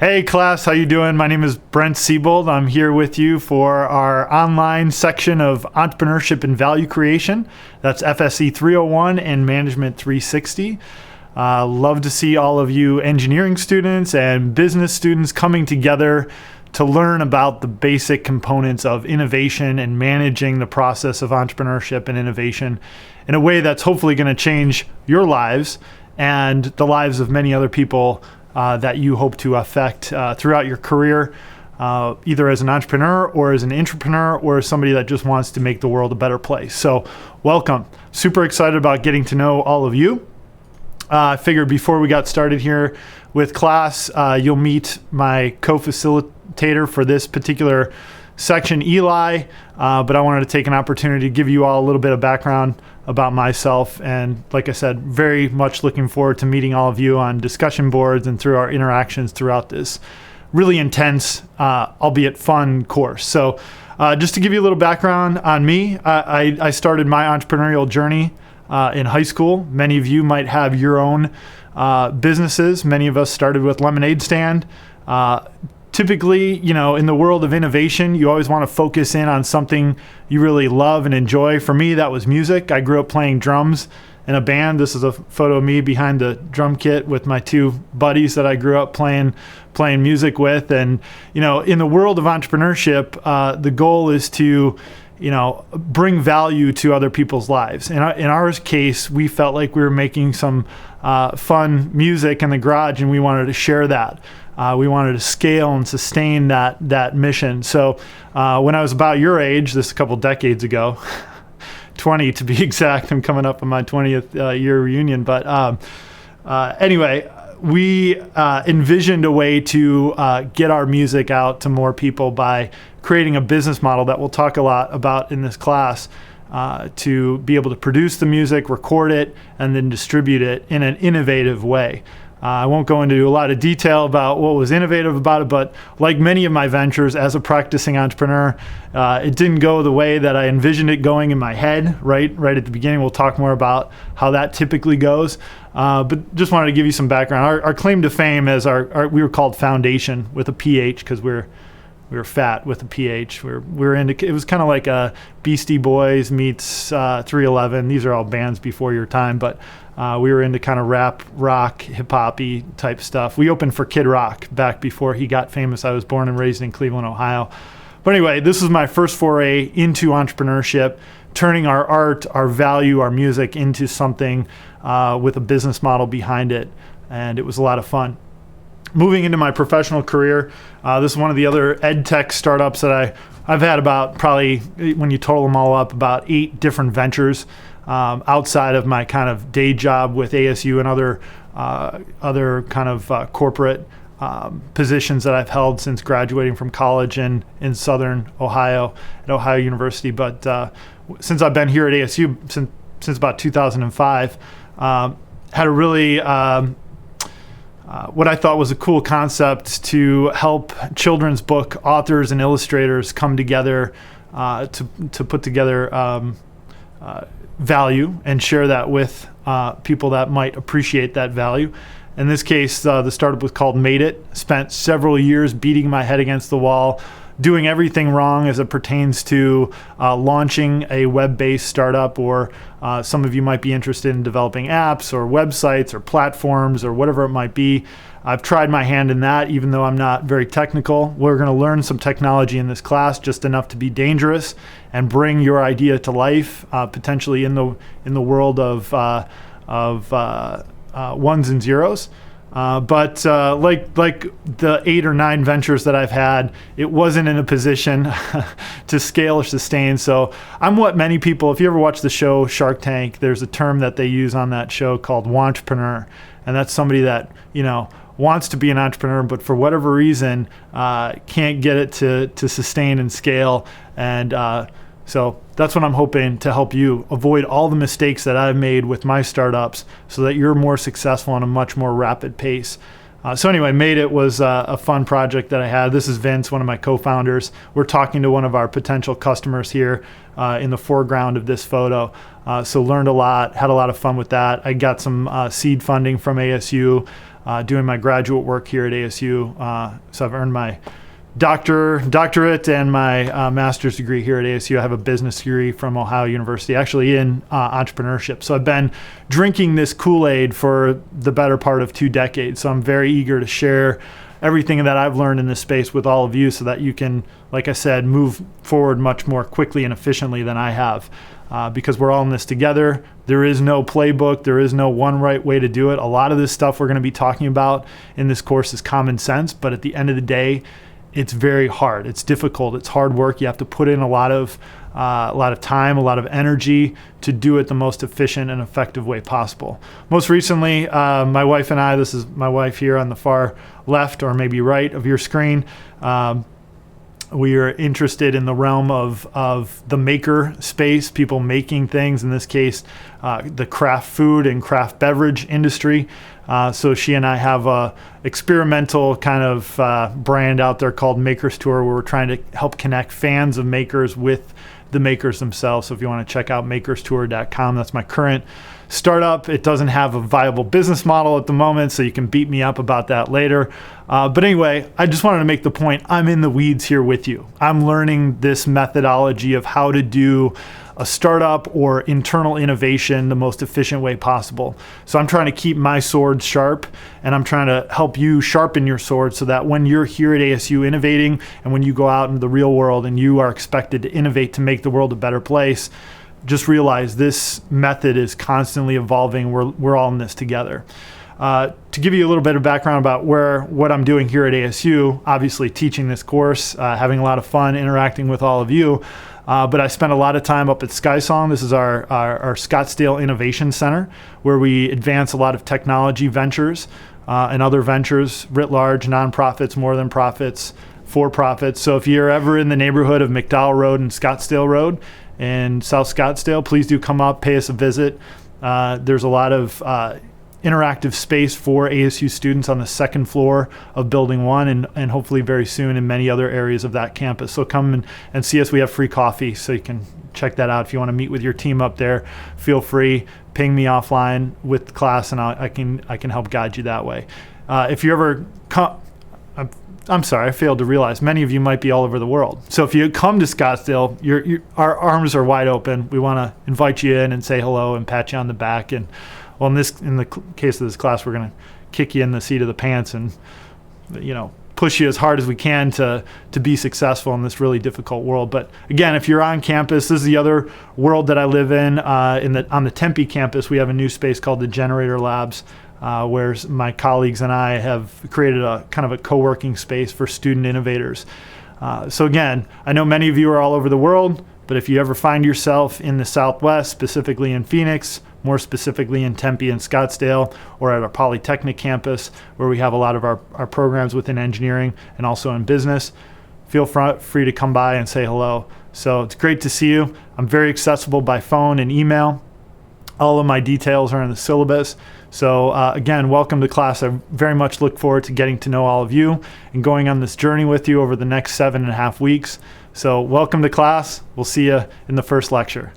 Hey class, how you doing? My name is Brent Sebold. I'm here with you for our online section of Entrepreneurship and Value Creation. That's FSE 301 and Management 360. Love to see all of you engineering students and business students coming together to learn about the basic components of innovation and managing the process of entrepreneurship and innovation in a way that's hopefully going to change your lives and the lives of many other people that you hope to affect throughout your career, either as an entrepreneur or as an intrapreneur or as somebody that just wants to make the world a better place. So welcome. Super excited about getting to know all of you. I figured before we got started here with class, you'll meet my co-facilitator for this particular section, Eli, but I wanted to take an opportunity to give you all a little bit of background about myself. And like I said, very much looking forward to meeting all of you on discussion boards and through our interactions throughout this really intense, albeit fun course. So just to give you a little background on me, I started my entrepreneurial journey in high school. Many of you might have your own businesses. Many of us started with lemonade stand. Typically, in the world of innovation, you always want to focus in on something you really love and enjoy. For me, that was music. I grew up playing drums in a band. This is a photo of me behind the drum kit with my two buddies that I grew up playing music with. And, in the world of entrepreneurship, the goal is to bring value to other people's lives. In our case, we felt like we were making some fun music in the garage, and we wanted to share that. We wanted to scale and sustain that mission. So when I was about your age, this is a couple decades ago, 20 to be exact, I'm coming up on my 20th year reunion. But anyway, we envisioned a way to get our music out to more people by creating a business model that we'll talk a lot about in this class, to be able to produce the music, record it, and then distribute it in an innovative way. I won't go into a lot of detail about what was innovative about it, but like many of my ventures as a practicing entrepreneur, it didn't go the way that I envisioned it going in my head, right at the beginning. We'll talk more about how that typically goes. But just wanted to give you some background. Our claim to fame is we were called Foundation with a PH because we were fat with a PH. We're into, it was kind of like a Beastie Boys meets 311. These are all bands before your time, but we were into kind of rap, rock, hip-hop-y type stuff. We opened for Kid Rock back before he got famous. I was born and raised in Cleveland, Ohio. But anyway, this was my first foray into entrepreneurship, turning our art, our value, our music into something with a business model behind it. And it was a lot of fun. Moving into my professional career, this is one of the other ed tech startups that I've had about probably, when you total them all up, about 8 different ventures outside of my kind of day job with ASU and other kind of corporate positions that I've held since graduating from college in Southern Ohio at Ohio University. But since I've been here at ASU since about 2005, had a really what I thought was a cool concept to help children's book authors and illustrators come together to put together value and share that with people that might appreciate that value. In this case, the startup was called Made It. Spent several years beating my head against the wall, doing everything wrong as it pertains to launching a web-based startup, or some of you might be interested in developing apps or websites or platforms or whatever it might be. I've tried my hand in that, even though I'm not very technical. We're going to learn some technology in this class, just enough to be dangerous and bring your idea to life, potentially in the world of ones and zeros. But like the 8 or 9 ventures that I've had, it wasn't in a position to scale or sustain. So I'm what many people, if you ever watch the show Shark Tank, there's a term that they use on that show called wantrepreneur. And that's somebody that, wants to be an entrepreneur, but for whatever reason, can't get it to sustain and scale. And so that's what I'm hoping to help you avoid all the mistakes that I've made with my startups so that you're more successful on a much more rapid pace. So anyway, Made It was a fun project that I had. This is Vince, one of my co-founders. We're talking to one of our potential customers here in the foreground of this photo. So learned a lot, had a lot of fun with that. I got some seed funding from ASU. doing my graduate work here at ASU. So I've earned my doctorate and my master's degree here at ASU. I have a business degree from Ohio University, actually in entrepreneurship. So I've been drinking this Kool-Aid for the better part of 2 decades. So I'm very eager to share everything that I've learned in this space with all of you so that you can, like I said, move forward much more quickly and efficiently than I have. Because we're all in this together. There is no playbook. There is no one right way to do it. A lot of this stuff we're going to be talking about in this course is common sense, but at the end of the day, it's very hard. It's difficult. It's hard work. You have to put in a lot of time, a lot of energy to do it the most efficient and effective way possible. Most recently, my wife and I, this is my wife here on the far left or maybe right of your screen, we are interested in the realm of the maker space, people making things, in this case, the craft food and craft beverage industry. So she and I have a experimental kind of brand out there called Makers Tour, where we're trying to help connect fans of makers with the makers themselves. So if you want to check out makerstour.com, that's my current startup. It doesn't have a viable business model at the moment, so you can beat me up about that later. But anyway, I just wanted to make the point, I'm in the weeds here with you. I'm learning this methodology of how to do a startup or internal innovation the most efficient way possible. So I'm trying to keep my sword sharp, and I'm trying to help you sharpen your sword so that when you're here at ASU innovating and when you go out into the real world and you are expected to innovate to make the world a better place, just realize this method is constantly evolving. We're all in this together. To give you a little bit of background about what I'm doing here at ASU, obviously teaching this course, having a lot of fun interacting with all of you, but I spent a lot of time up at SkySong. This is our Scottsdale Innovation Center, where we advance a lot of technology ventures and other ventures writ large, nonprofits, more than profits, for profits. So if you're ever in the neighborhood of McDowell Road and Scottsdale Road in South Scottsdale, please do come up, pay us a visit. There's a lot of interactive space for ASU students on the second floor of Building 1 and hopefully very soon in many other areas of that campus. So come and see us. We have free coffee, so you can check that out. If you want to meet with your team up there, feel free. Ping me offline with the class, and I can help guide you that way. If you ever come, I'm sorry, I failed to realize many of you might be all over the world. So if you come to Scottsdale, our arms are wide open. We want to invite you in and say hello and pat you on the back. And well, in the case of this class, we're going to kick you in the seat of the pants and, push you as hard as we can to be successful in this really difficult world. But again, if you're on campus, this is the other world that I live in. On the Tempe campus, we have a new space called the Generator Labs, where my colleagues and I have created a kind of a co-working space for student innovators. So again, I know many of you are all over the world, but if you ever find yourself in the Southwest, specifically in Phoenix, more specifically in Tempe and Scottsdale, or at our Polytechnic campus, where we have a lot of our programs within engineering and also in business, feel free to come by and say hello. So it's great to see you. I'm very accessible by phone and email. All of my details are in the syllabus. So again, welcome to class. I very much look forward to getting to know all of you and going on this journey with you over the next 7.5 weeks. So welcome to class. We'll see you in the first lecture.